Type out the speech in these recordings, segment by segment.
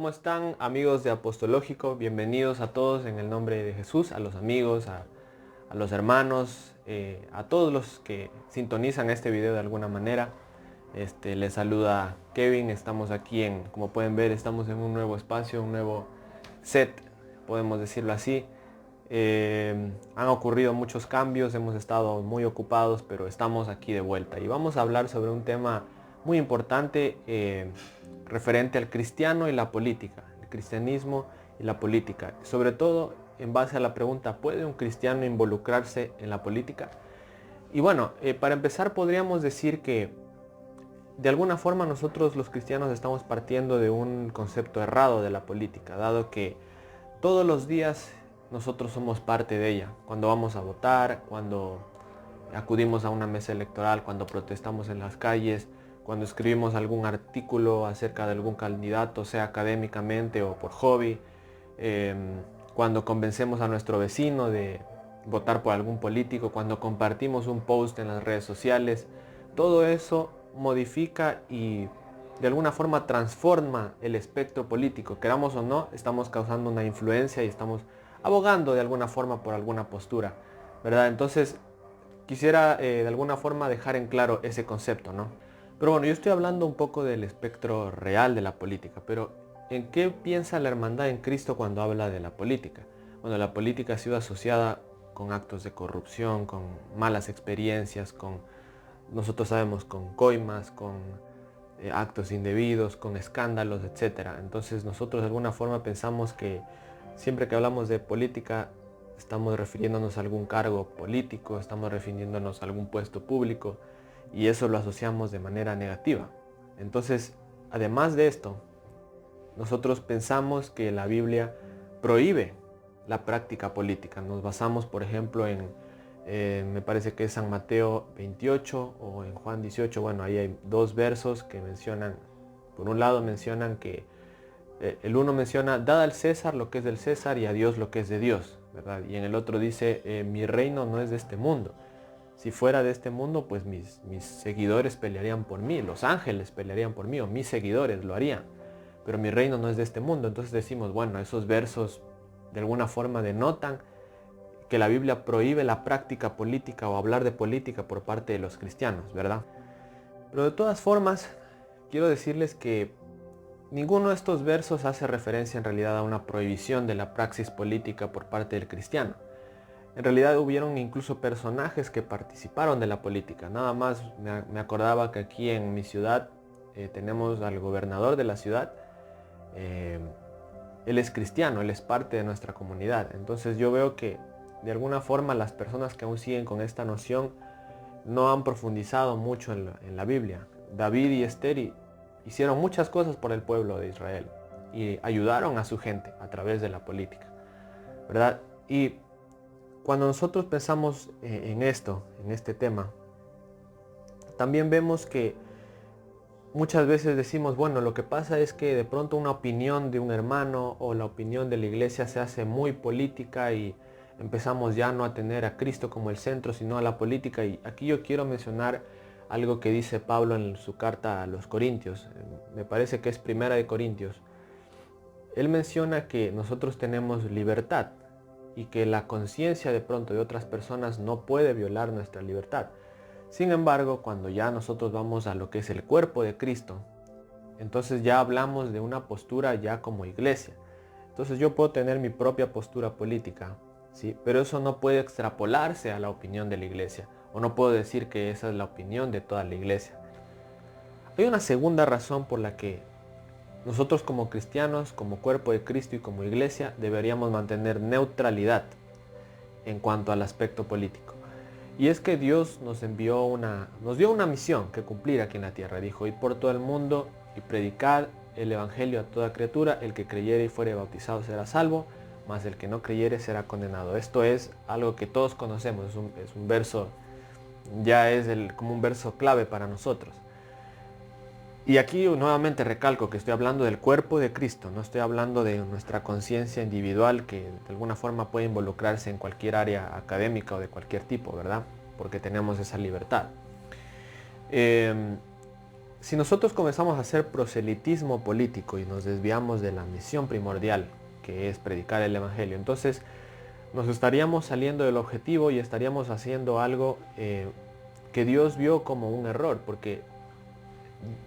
¿Cómo están, amigos de Apostológico? Bienvenidos a todos en el nombre de Jesús, a los amigos, a los hermanos, a todos los que sintonizan este video de alguna manera. Les saluda Kevin, estamos aquí como pueden ver, estamos en un nuevo espacio, un nuevo set, podemos decirlo así. Han ocurrido muchos cambios, hemos estado muy ocupados, pero estamos aquí de vuelta y vamos a hablar sobre un tema muy importante referente al cristiano y la política, el cristianismo y la política, sobre todo en base a la pregunta: ¿puede un cristiano involucrarse en la política? Y bueno, para empezar podríamos decir que de alguna forma nosotros los cristianos estamos partiendo de un concepto errado de la política, dado que todos los días nosotros somos parte de ella. Cuando vamos a votar, cuando acudimos a una mesa electoral, cuando protestamos en las calles, cuando escribimos algún artículo acerca de algún candidato, sea académicamente o por hobby, cuando convencemos a nuestro vecino de votar por algún político, cuando compartimos un post en las redes sociales, todo eso modifica y de alguna forma transforma el espectro político. Queramos o no, estamos causando una influencia y estamos abogando de alguna forma por alguna postura, ¿verdad? Entonces quisiera de alguna forma dejar en claro ese concepto, ¿no? Pero bueno, yo estoy hablando un poco del espectro real de la política, pero ¿en qué piensa la hermandad en Cristo cuando habla de la política? Bueno, la política ha sido asociada con actos de corrupción, con malas experiencias, nosotros sabemos, con coimas, con actos indebidos, con escándalos, etcétera. Entonces nosotros de alguna forma pensamos que siempre que hablamos de política estamos refiriéndonos a algún cargo político, estamos refiriéndonos a algún puesto público, y eso lo asociamos de manera negativa. Entonces, además de esto, nosotros pensamos que la Biblia prohíbe la práctica política. Nos basamos, por ejemplo, me parece que es San Mateo 28 o en Juan 18, bueno, ahí hay dos versos que mencionan, por un lado mencionan que el uno menciona: dad al César lo que es del César y a Dios lo que es de Dios, ¿verdad? Y en el otro dice: mi reino no es de este mundo. Si fuera de este mundo, pues mis seguidores pelearían por mí, los ángeles pelearían por mí, o mis seguidores lo harían. Pero mi reino no es de este mundo. Entonces decimos, bueno, esos versos de alguna forma denotan que la Biblia prohíbe la práctica política o hablar de política por parte de los cristianos, ¿verdad? Pero de todas formas, quiero decirles que ninguno de estos versos hace referencia en realidad a una prohibición de la praxis política por parte del cristiano. En realidad hubieron incluso personajes que participaron de la política. Nada más me acordaba que aquí en mi ciudad tenemos al gobernador de la ciudad. Él es cristiano, él es parte de nuestra comunidad. Entonces yo veo que de alguna forma las personas que aún siguen con esta noción no han profundizado mucho en la Biblia. David y Esther hicieron muchas cosas por el pueblo de Israel y ayudaron a su gente a través de la política, ¿verdad? Y cuando nosotros pensamos en este tema, también vemos que muchas veces decimos, bueno, lo que pasa es que de pronto una opinión de un hermano o la opinión de la iglesia se hace muy política y empezamos ya no a tener a Cristo como el centro, sino a la política. Y aquí yo quiero mencionar algo que dice Pablo en su carta a los Corintios. Me parece que es Primera de Corintios. Él menciona que nosotros tenemos libertad y que la conciencia de pronto de otras personas no puede violar nuestra libertad. Sin embargo, cuando ya nosotros vamos a lo que es el cuerpo de Cristo, entonces ya hablamos de una postura ya como iglesia. Entonces yo puedo tener mi propia postura política, ¿sí? Pero eso no puede extrapolarse a la opinión de la iglesia, o no puedo decir que esa es la opinión de toda la iglesia. Hay una segunda razón por la que nosotros como cristianos, como cuerpo de Cristo y como iglesia deberíamos mantener neutralidad en cuanto al aspecto político. Y es que Dios nos dio una misión que cumplir aquí en la tierra. Dijo: id por todo el mundo y predicad el evangelio a toda criatura. El que creyere y fuere bautizado será salvo, mas el que no creyere será condenado. Esto es algo que todos conocemos, es un verso, ya es como un verso clave para nosotros. Y aquí nuevamente recalco que estoy hablando del cuerpo de Cristo, no estoy hablando de nuestra conciencia individual que de alguna forma puede involucrarse en cualquier área académica o de cualquier tipo, ¿verdad? Porque tenemos esa libertad. si nosotros comenzamos a hacer proselitismo político y nos desviamos de la misión primordial, que es predicar el Evangelio, entonces nos estaríamos saliendo del objetivo y estaríamos haciendo algo que Dios vio como un error, porque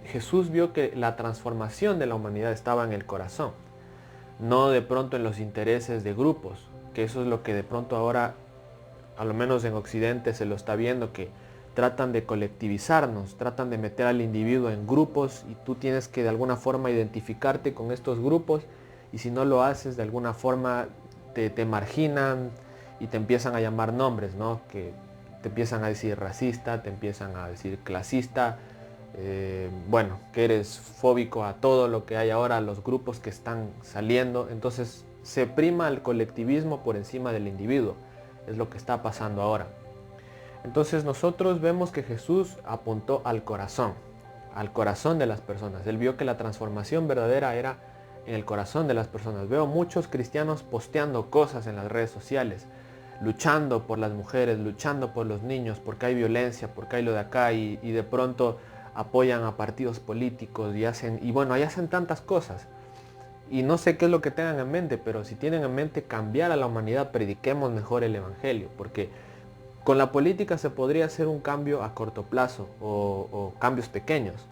Jesús vio que la transformación de la humanidad estaba en el corazón, no de pronto en los intereses de grupos, que eso es lo que de pronto ahora, a lo menos en Occidente, se lo está viendo, que tratan de colectivizarnos, tratan de meter al individuo en grupos y tú tienes que de alguna forma identificarte con estos grupos, y si no lo haces de alguna forma te marginan y te empiezan a llamar nombres, ¿no? Que te empiezan a decir racista, te empiezan a decir clasista, bueno, que eres fóbico a todo lo que hay ahora, los grupos que están saliendo. Entonces se prima el colectivismo por encima del individuo, es lo que está pasando ahora. Entonces nosotros vemos que Jesús apuntó al corazón de las personas. Él vio que la transformación verdadera era en el corazón de las personas. Veo muchos cristianos posteando cosas en las redes sociales, luchando por las mujeres, luchando por los niños, porque hay violencia, porque hay lo de acá, y de pronto apoyan a partidos políticos y hacen tantas cosas. Y no sé qué es lo que tengan en mente, pero si tienen en mente cambiar a la humanidad, prediquemos mejor el Evangelio, porque con la política se podría hacer un cambio a corto plazo o cambios pequeños,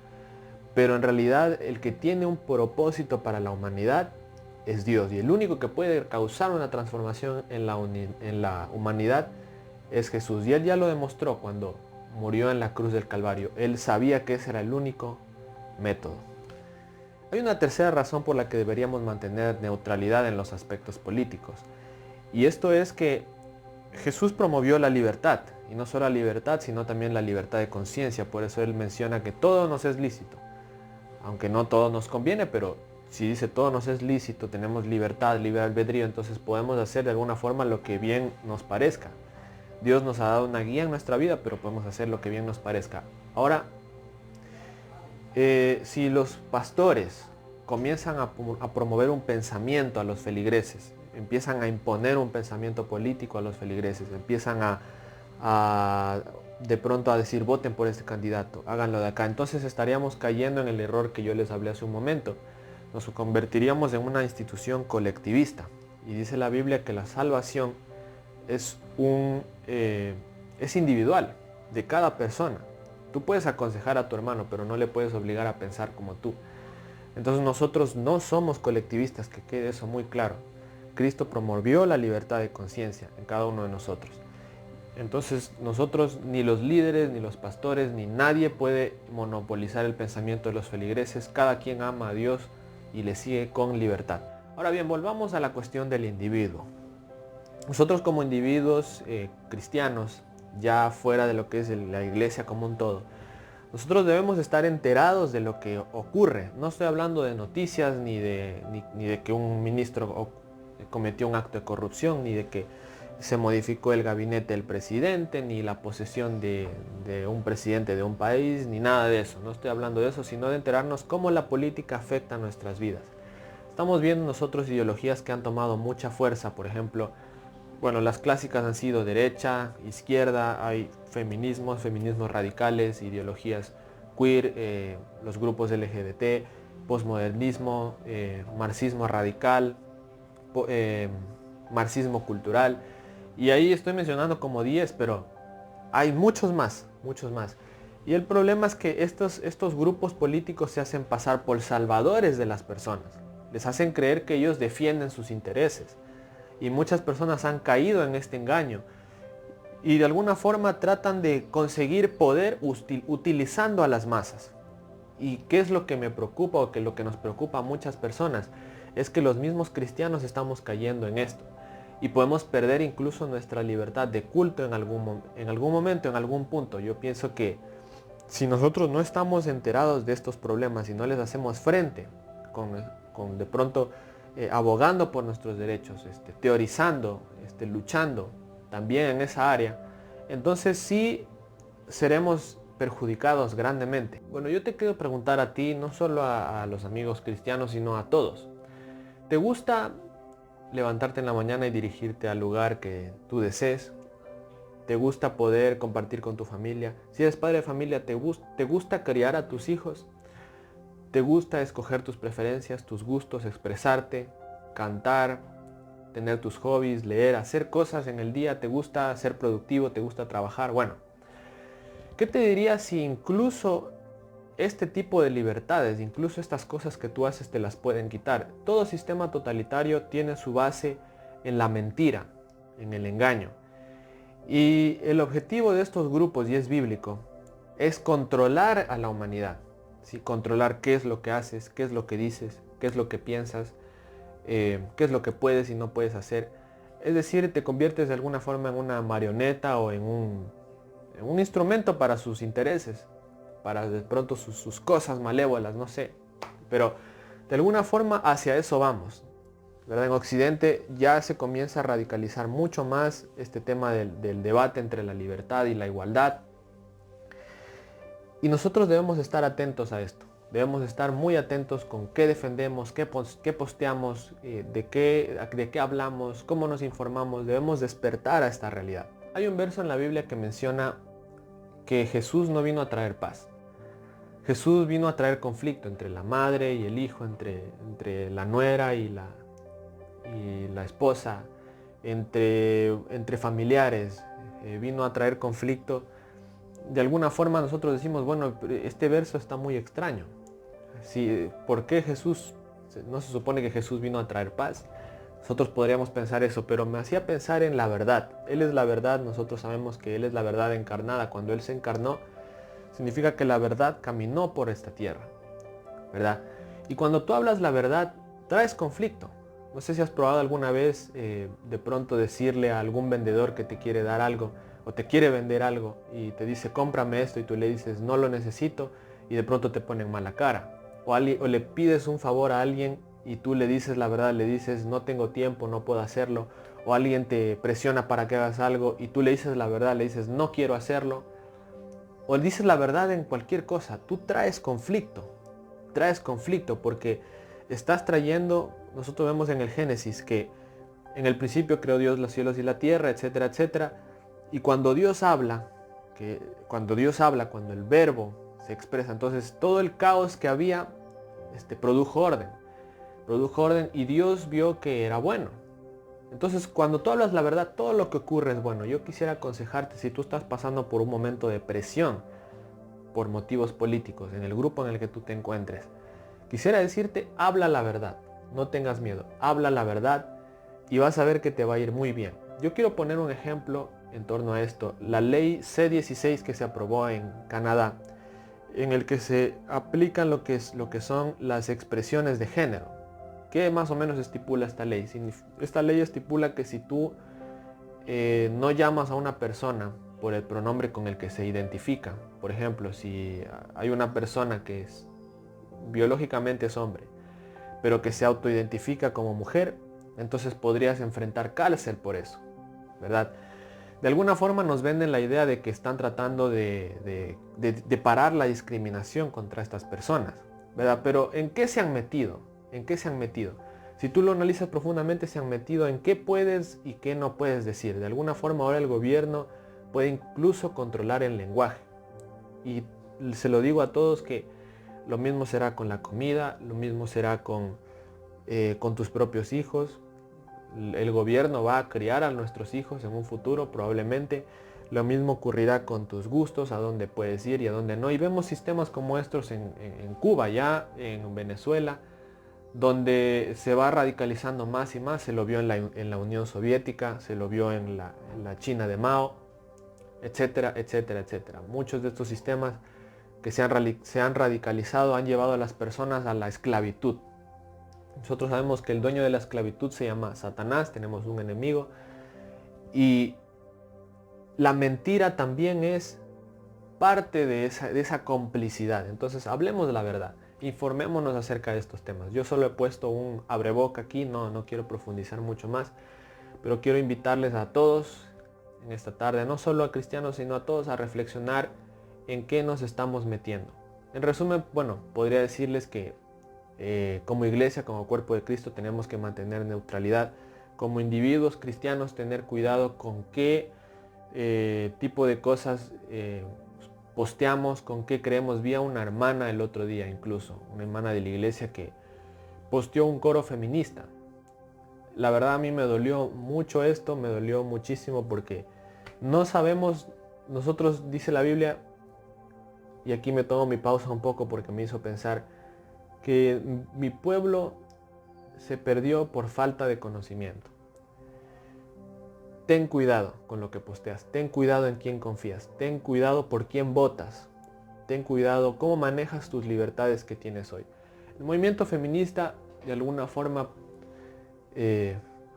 pero en realidad el que tiene un propósito para la humanidad es Dios, y el único que puede causar una transformación en la humanidad es Jesús, y Él ya lo demostró cuando murió en la cruz del Calvario. Él sabía que ese era el único método. Hay una tercera razón por la que deberíamos mantener neutralidad en los aspectos políticos, y esto es que Jesús promovió la libertad, y no solo la libertad, sino también la libertad de conciencia. Por eso Él menciona que todo nos es lícito, aunque no todo nos conviene, pero si dice todo nos es lícito, tenemos libertad, libre albedrío, entonces podemos hacer de alguna forma lo que bien nos parezca. Dios nos ha dado una guía en nuestra vida, pero podemos hacer lo que bien nos parezca. Ahora, si los pastores comienzan a promover un pensamiento a los feligreses, empiezan a imponer un pensamiento político a los feligreses, empiezan de pronto a decir voten por este candidato, háganlo de acá, entonces estaríamos cayendo en el error que yo les hablé hace un momento. Nos convertiríamos en una institución colectivista, y dice la Biblia que la salvación es individual, de cada persona. Tú puedes aconsejar a tu hermano, pero no le puedes obligar a pensar como tú. Entonces nosotros no somos colectivistas, que quede eso muy claro. Cristo promovió la libertad de conciencia en cada uno de nosotros. Entonces nosotros, ni los líderes, ni los pastores, ni nadie puede monopolizar el pensamiento de los feligreses. Cada quien ama a Dios y le sigue con libertad. Ahora bien, volvamos a la cuestión del individuo. Nosotros como individuos cristianos, ya fuera de lo que es la iglesia como un todo, nosotros debemos estar enterados de lo que ocurre. No estoy hablando de noticias, ni de que un ministro cometió un acto de corrupción, ni de que se modificó el gabinete del presidente, ni la posesión de un presidente de un país, ni nada de eso. No estoy hablando de eso, sino de enterarnos cómo la política afecta nuestras vidas. Estamos viendo nosotros ideologías que han tomado mucha fuerza. Por ejemplo, bueno, las clásicas han sido derecha, izquierda, hay feminismos radicales, ideologías queer, los grupos LGBT, posmodernismo, marxismo radical, marxismo cultural. Y ahí estoy mencionando como 10, pero hay muchos más, muchos más. Y el problema es que estos grupos políticos se hacen pasar por salvadores de las personas. Les hacen creer que ellos defienden sus intereses. Y muchas personas han caído en este engaño. Y de alguna forma tratan de conseguir poder utilizando a las masas. ¿Y qué es lo que me preocupa, o que lo que nos preocupa a muchas personas? Es que los mismos cristianos estamos cayendo en esto. Y podemos perder incluso nuestra libertad de culto en algún momento, en algún punto. Yo pienso que si nosotros no estamos enterados de estos problemas y no les hacemos frente, con de pronto abogando por nuestros derechos, teorizando, luchando también en esa área, entonces sí seremos perjudicados grandemente. Bueno, yo te quiero preguntar a ti, no solo a los amigos cristianos, sino a todos. ¿Te gusta levantarte en la mañana y dirigirte al lugar que tú desees? ¿Te gusta poder compartir con tu familia? Si eres padre de familia, ¿te gusta criar a tus hijos? te gusta escoger tus preferencias, tus gustos, expresarte, cantar, tener tus hobbies, leer, hacer cosas en el día, te gusta ser productivo, te gusta trabajar. Bueno, ¿qué te diría si incluso este tipo de libertades, incluso estas cosas que tú haces te las pueden quitar? Todo sistema totalitario tiene su base en la mentira, en el engaño. Y el objetivo de estos grupos, y es bíblico, es controlar a la humanidad. ¿Sí? Controlar qué es lo que haces, qué es lo que dices, qué es lo que piensas, qué es lo que puedes y no puedes hacer. Es decir, te conviertes de alguna forma en una marioneta o en un instrumento para sus intereses, para de pronto sus cosas malévolas, no sé. Pero de alguna forma hacia eso vamos, ¿verdad? En Occidente ya se comienza a radicalizar mucho más este tema del debate entre la libertad y la igualdad. Y nosotros debemos estar atentos a esto. Debemos estar muy atentos con qué defendemos, qué posteamos, de qué hablamos, cómo nos informamos. Debemos despertar a esta realidad. Hay un verso en la Biblia que menciona que Jesús no vino a traer paz. Jesús vino a traer conflicto entre la madre y el hijo, entre la nuera y la esposa, entre familiares. Vino a traer conflicto. De alguna forma nosotros decimos, bueno, este verso está muy extraño. Sí, ¿por qué Jesús? No se supone que Jesús vino a traer paz. Nosotros podríamos pensar eso, pero me hacía pensar en la verdad. Él es la verdad, nosotros sabemos que Él es la verdad encarnada. Cuando Él se encarnó, significa que la verdad caminó por esta tierra, ¿verdad? Y cuando tú hablas la verdad, traes conflicto. No sé si has probado alguna vez de pronto decirle a algún vendedor que te quiere dar algo o te quiere vender algo y te dice cómprame esto y tú le dices no lo necesito y de pronto te ponen mala cara. O le pides un favor a alguien y tú le dices la verdad, le dices no tengo tiempo, no puedo hacerlo. O alguien te presiona para que hagas algo y tú le dices la verdad, le dices no quiero hacerlo. O le dices la verdad en cualquier cosa, tú traes conflicto porque estás trayendo, nosotros vemos en el Génesis que en el principio creó Dios los cielos y la tierra, etcétera, etcétera. Y cuando Dios habla, cuando el verbo se expresa, entonces todo el caos que había produjo orden y Dios vio que era bueno. Entonces cuando tú hablas la verdad, todo lo que ocurre es bueno. Yo quisiera aconsejarte, si tú estás pasando por un momento de presión por motivos políticos en el grupo en el que tú te encuentres, quisiera decirte, habla la verdad, no tengas miedo, habla la verdad y vas a ver que te va a ir muy bien. Yo quiero poner un ejemplo en torno a esto. La ley C-16 que se aprobó en Canadá, en el que se aplican lo que son las expresiones de género. ¿Qué más o menos estipula esta ley? Esta ley estipula que si tú no llamas a una persona por el pronombre con el que se identifica, por ejemplo, si hay una persona que biológicamente es hombre, pero que se autoidentifica como mujer, entonces podrías enfrentar cárcel por eso, ¿verdad? De alguna forma nos venden la idea de que están tratando de parar la discriminación contra estas personas, ¿verdad? Pero ¿en qué se han metido? ¿En qué se han metido? Si tú lo analizas profundamente, se han metido en qué puedes y qué no puedes decir. De alguna forma ahora el gobierno puede incluso controlar el lenguaje. Y se lo digo a todos que lo mismo será con la comida, lo mismo será con tus propios hijos. El gobierno va a criar a nuestros hijos en un futuro probablemente. Lo mismo ocurrirá con tus gustos, a dónde puedes ir y a dónde no. Y vemos sistemas como estos en Cuba, ya en Venezuela, donde se va radicalizando más y más. Se lo vio en la Unión Soviética, se lo vio en la China de Mao, etcétera, etcétera, etcétera. Muchos de estos sistemas que se han radicalizado han llevado a las personas a la esclavitud. Nosotros sabemos que el dueño de la esclavitud se llama Satanás, tenemos un enemigo. Y la mentira también es parte de esa complicidad. Entonces hablemos de la verdad, informémonos acerca de estos temas. Yo solo he puesto un abreboca aquí, no quiero profundizar mucho más, pero quiero invitarles a todos en esta tarde, no solo a cristianos, sino a todos a reflexionar en qué nos estamos metiendo. En resumen, bueno, podría decirles que como iglesia, como cuerpo de Cristo, tenemos que mantener neutralidad. Como individuos cristianos, tener cuidado con qué tipo de cosas posteamos con qué creemos. Vi a una hermana el otro día, incluso una hermana de la iglesia, que posteó un coro feminista. La verdad a mí me dolió mucho esto, me dolió muchísimo, porque no sabemos, nosotros, dice la Biblia, y aquí me tomo mi pausa un poco porque me hizo pensar, que mi pueblo se perdió por falta de conocimiento. Ten cuidado con lo que posteas, ten cuidado en quién confías, ten cuidado por quién votas, ten cuidado cómo manejas tus libertades que tienes hoy. El movimiento feminista, de alguna forma,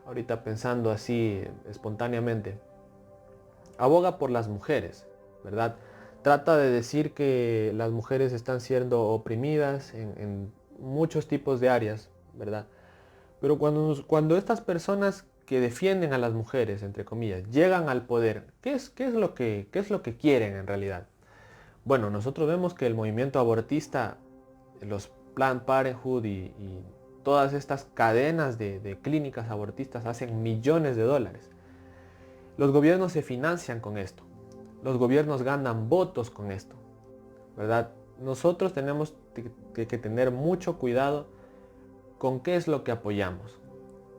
ahorita pensando así espontáneamente, aboga por las mujeres, ¿verdad? Trata de decir que las mujeres están siendo oprimidas en muchos tipos de áreas, ¿verdad? Pero cuando estas personas que defienden a las mujeres, entre comillas, llegan al poder, ¿qué es lo que quieren en realidad? Bueno, nosotros vemos que el movimiento abortista, los Planned Parenthood y todas estas cadenas de clínicas abortistas hacen millones de dólares. Los gobiernos se financian con esto. Los gobiernos ganan votos con esto, ¿verdad? Nosotros tenemos que tener mucho cuidado con qué es lo que apoyamos.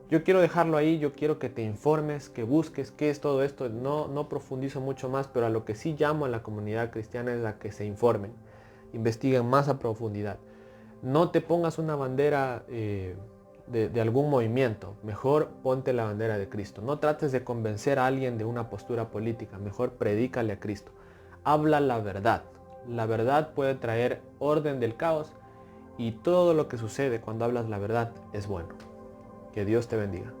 Yo quiero dejarlo ahí, yo quiero que te informes, que busques qué es todo esto. No profundizo mucho más, pero a lo que sí llamo a la comunidad cristiana es a que se informen, investiguen más a profundidad. No te pongas una bandera de algún movimiento, mejor ponte la bandera de Cristo. No trates de convencer a alguien de una postura política, mejor predícale a Cristo. Habla la verdad. La verdad puede traer orden del caos, y todo lo que sucede cuando hablas la verdad es bueno. Que Dios te bendiga.